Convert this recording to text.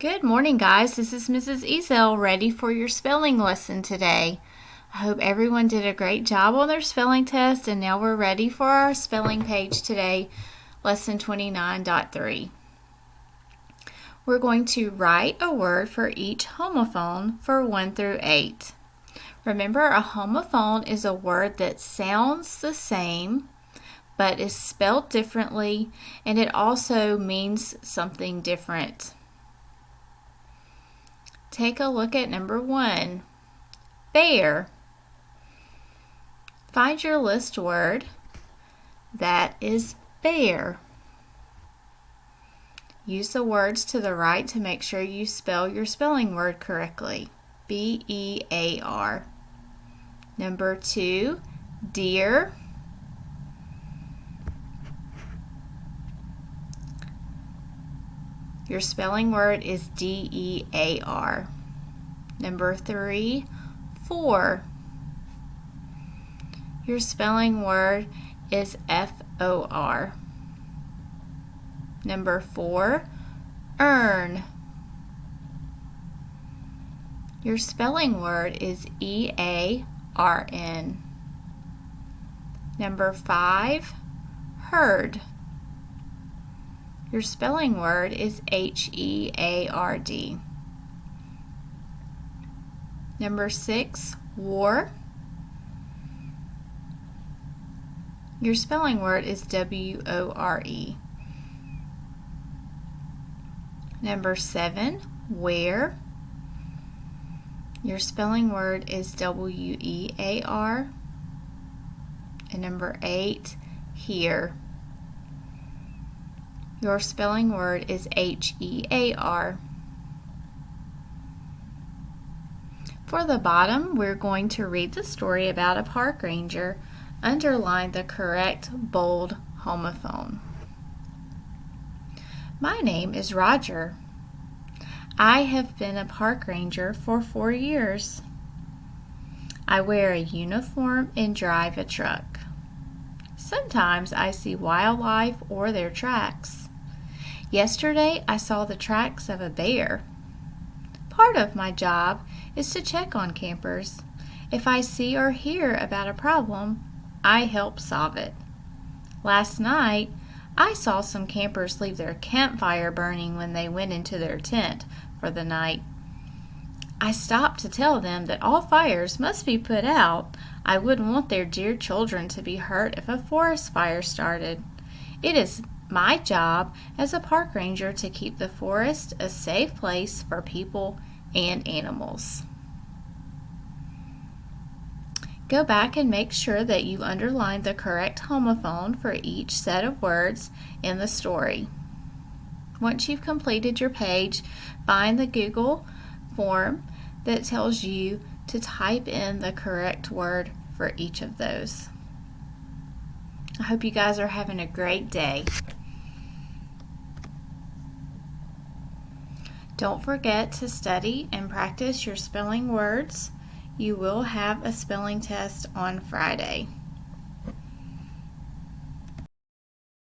Good morning, guys. This is Mrs. Ezel ready for your spelling lesson today. I hope everyone did a great job on their spelling test, and now we're ready for our spelling page today, lesson 29.3. We're going to write a word for each homophone for 1 through 8. Remember, a homophone is a word that sounds the same but is spelled differently, and it also means something different. Take a look at number 1, bear. Find your list word that is bear. Use the words to the right to make sure you spell your spelling word correctly. B-E-A-R. Number 2, deer. Your spelling word is D-E-A-R. Number 3, for. Your spelling word is F-O-R. Number 4, earn. Your spelling word is E-A-R-N. Number 5, herd. Your spelling word is H-E-A-R-D. Number 6, war. Your spelling word is W-O-R-E. Number 7, where. Your spelling word is W-E-A-R. And number 8, here. Your spelling word is H-E-A-R. For the bottom, we're going to read the story about a park ranger. Underline the correct bold homophone. My name is Roger. I have been a park ranger for 4 years. I wear a uniform and drive a truck. Sometimes I see wildlife or their tracks. Yesterday I saw the tracks of a bear. Part of my job is to check on campers. If I see or hear about a problem, I help solve it. Last night, I saw some campers leave their campfire burning when they went into their tent for the night. I stopped to tell them that all fires must be put out. I wouldn't want their dear children to be hurt if a forest fire started. It is my job as a park ranger to keep the forest a safe place for people and animals. Go back and make sure that you underline the correct homophone for each set of words in the story. Once you've completed your page, find the Google form that tells you to type in the correct word for each of those. I hope you guys are having a great day. Don't forget to study and practice your spelling words. You will have a spelling test on Friday.